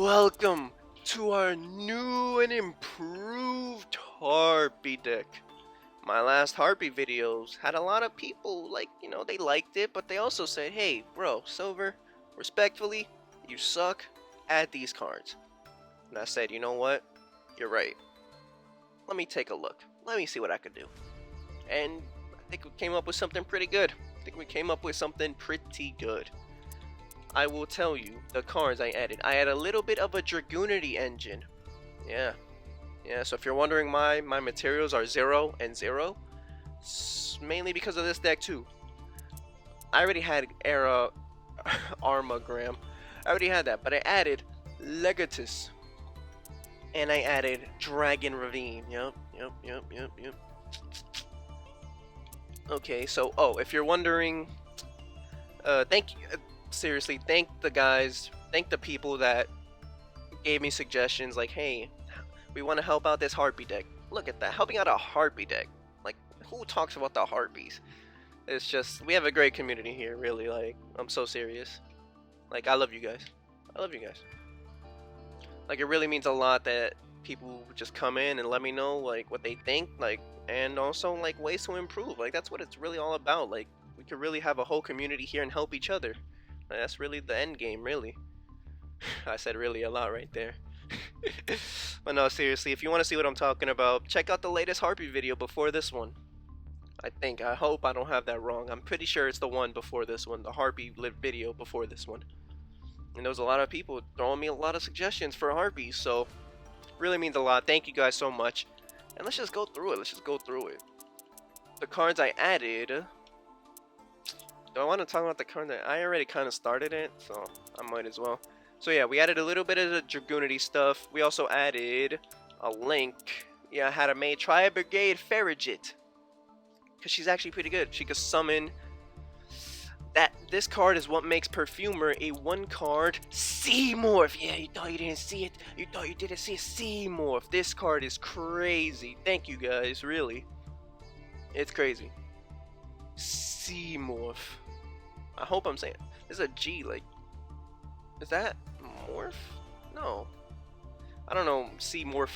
Welcome to our new and improved Harpie deck. My last Harpie videos had a lot of people, they liked it, but they also said, hey, bro, Silvrrr, respectfully, you suck, add these cards. And I said, you know what? You're right. Let me take a look. Let me see what I could do. And I think we came up with something pretty good. I will tell you the cards I added. I had a little bit of a Dragoonity engine. Yeah, so if you're wondering why my materials are 0 and 0, it's mainly because of this deck too. I already had Era Armagram. I already had that, but I added Legatus. And I added Dragon Ravine. Yep. Okay, so, if you're wondering, thank you. Seriously, thank the guys, thank the people that gave me suggestions like, hey, we want to help out this Harpie deck. Look at that, helping out a Harpie deck. Like, who talks about the Harpies? It's just, we have a great community here, really. Like, I'm so serious. Like, I love you guys. Like, it really means a lot that people just come in and let me know, like, what they think, like, and also, like, ways to improve. Like, that's what it's really all about. Like, we could really have a whole community here and help each other. That's really the end game, really. I said really a lot right there. But no, seriously, if you want to see what I'm talking about, check out the latest Harpie video before this one. I hope I don't have that wrong. I'm pretty sure it's the one before this one, the Harpie video before this one. And there was a lot of people throwing me a lot of suggestions for Harpies, so really means a lot. Thank you guys so much. And let's just go through it. The cards I added. Do I want to talk about the card that I already kind of started it, so I might as well. So yeah, we added a little bit of the Dragoonity stuff. We also added a link. Yeah, how to make Tri-Brigade Ferrijit, because she's actually pretty good. She could summon that. This card is what makes Perfumer a 1-card simorgh. Yeah, you thought you didn't see it. You thought you didn't see a simorgh. This card is crazy. Thank you guys, really. It's crazy. Simorgh. I hope I'm saying there's a G, like, is that morph? No, I don't know. Simorgh.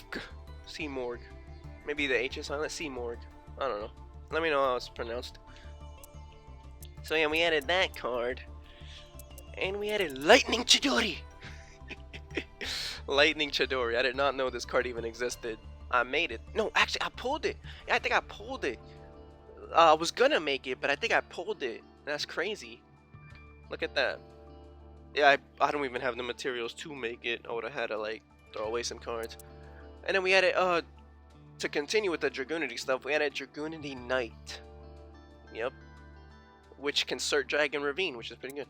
Maybe the H is silent. Simorgh. I don't know. Let me know how it's pronounced. So yeah, we added that card, and we added Lightning Chidori. Lightning Chidori. I did not know this card even existed. I made it. No, actually, I pulled it. Yeah, I think I pulled it. I was gonna make it, but I think I pulled it. That's crazy. Look at that. Yeah, I don't even have the materials to make it. I would have had to, like, throw away some cards. And then we added, to continue with the Dragoonity stuff, we added Dragoonity Knight. Yep. Which can search Dragon Ravine, which is pretty good.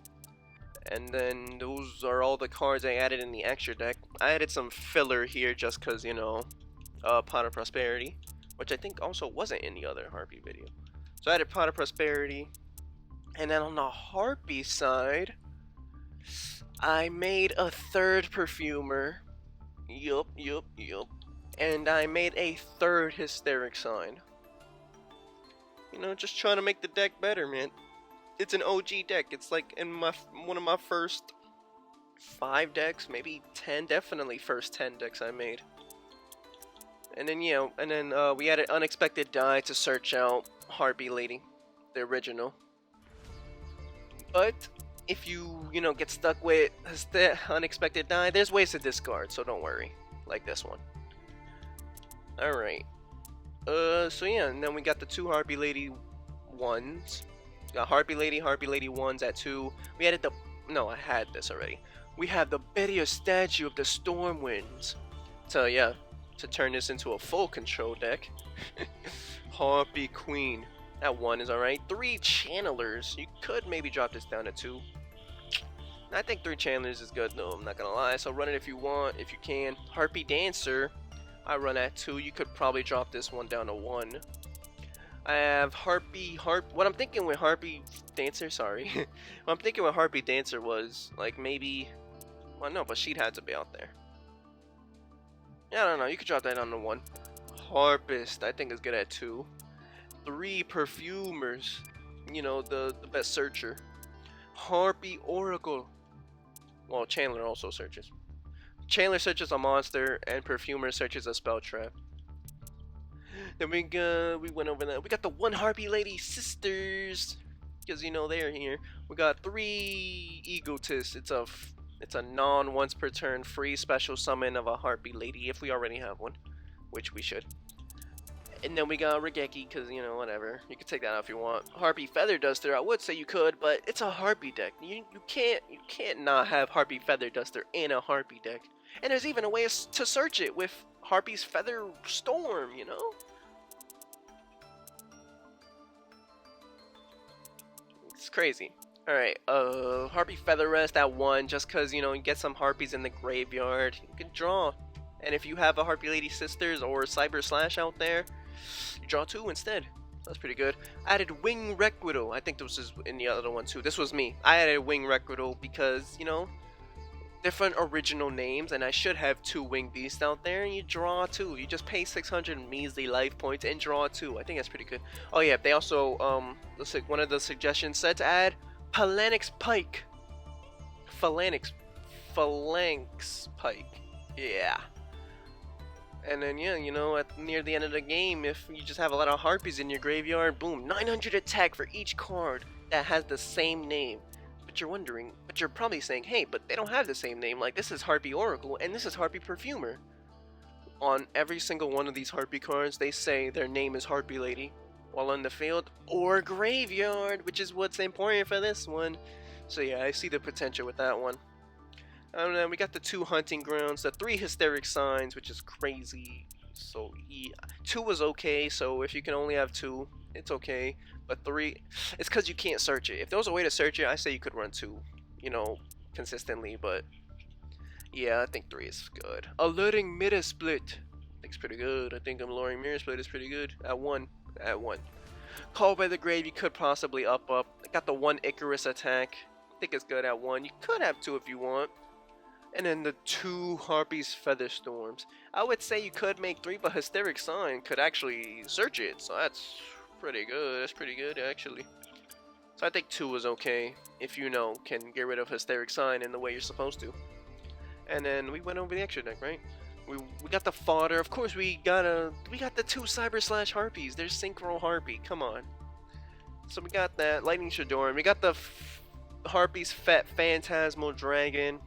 And then those are all the cards I added in the extra deck. I added some filler here just because, you know, Pot of Prosperity, which I think also wasn't in the other Harpie video. So I added Pot of Prosperity. And then on the Harpie side, I made a 3rd Perfumer. Yup. And I made a 3rd Hysteric Sign. You know, just trying to make the deck better, man. It's an OG deck. It's like in one of my first 5 decks, maybe 10, definitely first 10 decks I made. And then, we added Unexpected Die to search out Harpie Lady, the original. But if you get stuck with the Unexpected Die, there's ways to discard, so don't worry. Like this one. Alright. So yeah, and then we got the 2 Harpie Lady 1s. Got Harpie Lady 1s at 2. We added I had this already. We have the Beria Statue of the Stormwinds. To turn this into a full control deck. Harpie Queen. That 1 is alright. 3 Channelers. You could maybe drop this down to 2. I think 3 Channelers is good though, I'm not gonna lie. So run it if you want, if you can. Harpie Dancer, I run at 2. You could probably drop this one down to 1. I have what I'm thinking with Harpie Dancer, sorry. What I'm thinking with Harpie Dancer was, like, maybe, well, no, but she'd have to be out there. Yeah, I don't know, you could drop that down to 1. Harpist, I think is good at 2. 3 Perfumers, you know, the best searcher. Harpie Oracle. Well, Chandler also searches. Chandler searches a monster, and Perfumer searches a spell trap. Then we went over that. We got the one Harpie Lady sisters, because you know they're here. We got 3 egotists. It's a non once per turn free special summon of a Harpie Lady if we already have one, which we should. And then we got Regeki, because, you know, whatever. You can take that out if you want. Harpie Feather Duster, I would say you could, but it's a Harpie deck. You can't not have Harpie Feather Duster in a Harpie deck. And there's even a way to search it with Harpie's Feather Storm, you know? It's crazy. Alright, Harpie Feather Rest at 1, just because, you know, you get some Harpies in the graveyard. You can draw. And if you have a Harpie Lady Sisters or Cyber Slash out there, you draw 2 instead. That's pretty good. I added Wing Requital. I think this was in the other one too. This was me. I added Wing Requital because, you know, different original names, and I should have 2 Wing Beasts out there, and you draw 2. You just pay 600 measly life points and draw 2. I think that's pretty good. Oh yeah, they also, one of the suggestions said to add Phalanx Pike. Phalanx Pike. Yeah. And then, yeah, you know, near the end of the game, if you just have a lot of Harpies in your graveyard, boom, 900 attack for each card that has the same name. But you're probably saying, hey, but they don't have the same name. Like, this is Harpie Oracle, and this is Harpie Perfumer. On every single one of these Harpie cards, they say their name is Harpie Lady, while on the field or graveyard, which is what's important for this one. So yeah, I see the potential with that one. And then we got the 2 Hunting Grounds, the 3 Hysteric Signs, which is crazy. So yeah, 2 was okay, so if you can only have 2, it's okay. But 3, it's because you can't search it. If there was a way to search it, I say you could run 2, you know, consistently. But yeah, I think 3 is good. Alerting Mirror Split, I think it's pretty good. I think Alluring Mirror Split is pretty good at 1. Called by the Grave, you could possibly up. I got the 1 Icarus attack. I think it's good at 1. You could have 2 if you want. And then the 2 Harpie's Feather Storms. I would say you could make 3, but Hysteric Sign could actually search it. So that's pretty good. That's pretty good, actually. So I think 2 is okay. If you know, can get rid of Hysteric Sign in the way you're supposed to. And then we went over the extra deck, right? We got the fodder. Of course, we got the 2 Cyber Slash Harpies. There's Synchro Harpie. Come on. So we got that. Lightning Shadoran. We got the Harpie's Phantasmal Dragon.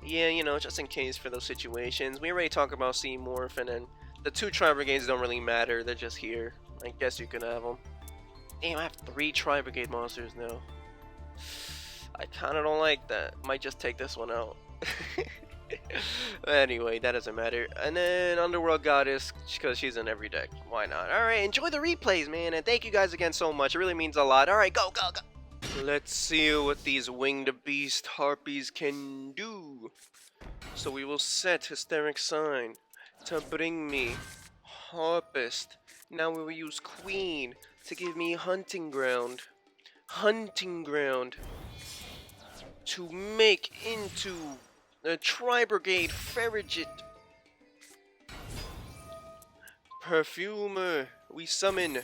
Yeah, you know, just in case for those situations. We already talked about Simorgh, and then the 2 Tri-Brigades don't really matter. They're just here. I guess you can have them. Damn, I have 3 Tri-Brigade monsters now. I kind of don't like that. Might just take this one out. Anyway, that doesn't matter. And then Underworld Goddess, because she's in every deck. Why not? Alright, enjoy the replays, man. And thank you guys again so much. It really means a lot. Alright, go, go, go. Let's see what these Winged Beast Harpies can do. So we will set Hysteric Sign to bring me Harpist. Now we will use Queen to give me Hunting Ground. Hunting Ground to make into a Tri-Brigade Ferrijit. Perfumer, we summon.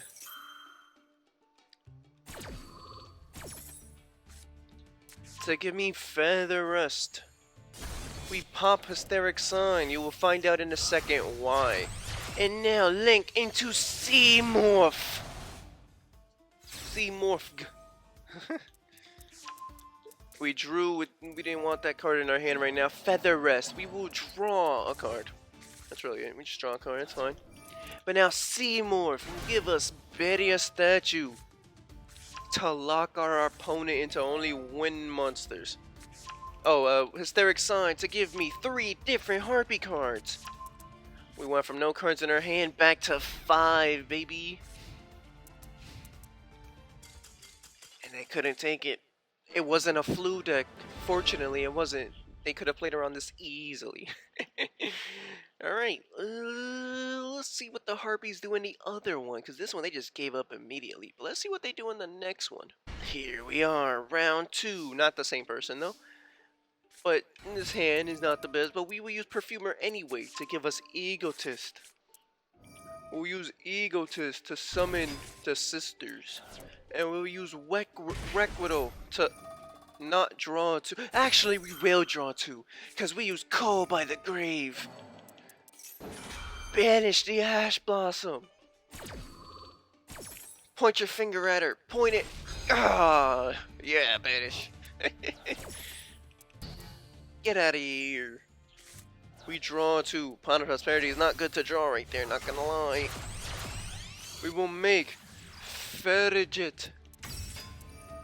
To give me Feather Rest. We pop Hysteric Sign. You will find out in a second why. And now link into Simorgh. Simorgh. We didn't want that card in our hand right now. Feather Rest. We will draw a card. That's really it. We just draw a card. That's fine. But now Simorgh will give us Beria Statue to lock our opponent into only win monsters. Oh, Hysteric Sign to give me 3 different Harpie cards. We went from no cards in our hand back to 5, baby. And they couldn't take it. It wasn't a flu deck. Fortunately, it wasn't. They could have played around this easily. Alright, let's see what the Harpies do in the other one, because this one they just gave up immediately. But let's see what they do in the next one. Here we are, round 2. Not the same person, though. But this hand is not the best, but we will use Perfumer anyway to give us Egotist. We'll use Egotist to summon the sisters. And we'll use Requital to Not draw 2. Actually, we will draw 2. Because we use Coal by the Grave. Banish the Ash Blossom. Point your finger at her. Point it. Ah, yeah, banish. Get out of here. We draw 2. Pond of Prosperity is not good to draw right there, not gonna lie. We will make ferrijit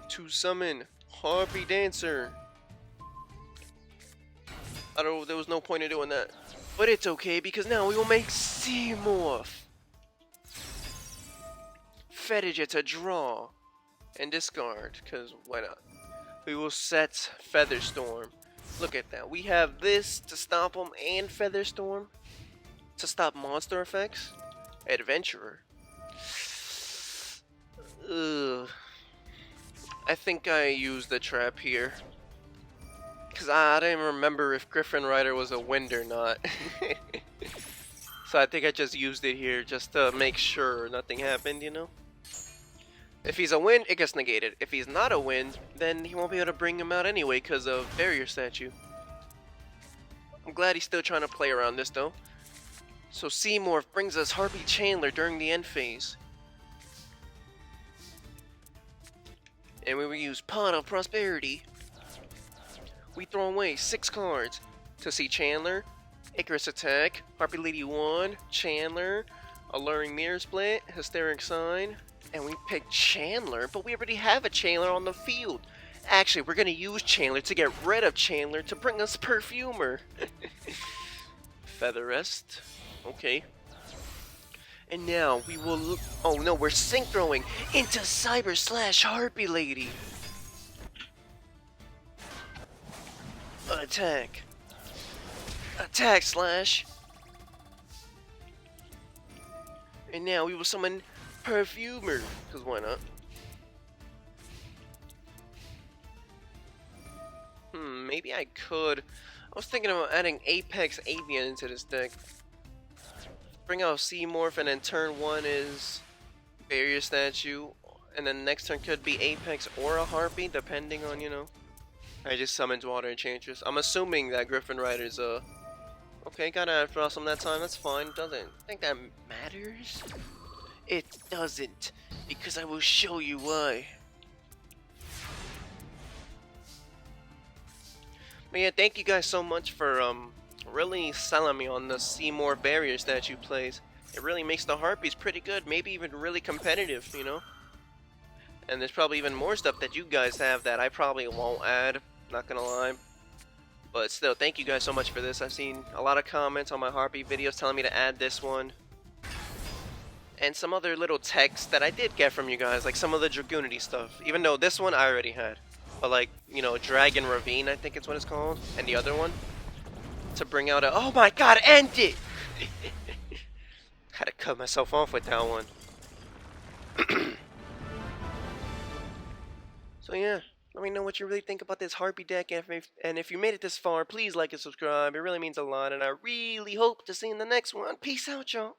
to summon Harpie Dancer. I don't know, there was no point in doing that. But it's okay because now we will make simorgh. Ferrijit to draw and discard, because why not? We will set Featherstorm. Look at that. We have this to stop him and Featherstorm to stop monster effects. Adventurer. Ugh. I think I used the trap here. Because I didn't remember if Griffin Rider was a wind or not. So I think I just used it here just to make sure nothing happened, you know? If he's a wind, it gets negated. If he's not a wind, then he won't be able to bring him out anyway because of barrier statue. I'm glad he's still trying to play around this though. So simorgh brings us Harpie Chandler during the end phase. And when we use Pond of Prosperity, we throw away 6 cards to see Chandler, Icarus Attack, Harpie Lady 1, Chandler, Alluring Mirror Split, Hysteric Sign, and we pick Chandler, but we already have a Chandler on the field. Actually, we're going to use Chandler to get rid of Chandler to bring us Perfumer. Feather Rest. Okay. And now we will look. Oh no, we're sync throwing into Cyber/Harpie Lady. Attack. Attack slash. And now we will summon Perfumer, because why not? Maybe I could. I was thinking about adding Apex Avian into this deck. Bring out simorgh, and then turn 1 is Barrier Statue, and then next turn could be Apex or a Harpie, depending on, you know. I just summoned Water Enchantress. I'm assuming that Griffin Rider's okay, got Ash Blossom that time, that's fine. Doesn't think that matters. It doesn't, because I will show you why. But yeah, thank you guys so much for really selling me on the simorgh barrier statue plays. It really makes the Harpies pretty good, maybe even really competitive, you know? And there's probably even more stuff that you guys have that I probably won't add, not gonna lie. But still, thank you guys so much for this. I've seen a lot of comments on my Harpie videos telling me to add this one. And some other little text that I did get from you guys, like some of the Dragoonity stuff. Even though this one I already had. But like, you know, Dragon Ravine, I think it's what it's called. And the other one. To bring out a, oh my god, end it! Had to cut myself off with that one. So yeah, let me know what you really think about this Harpie deck. And if you made it this far, please like and subscribe. It really means a lot. And I really hope to see you in the next one. Peace out, y'all.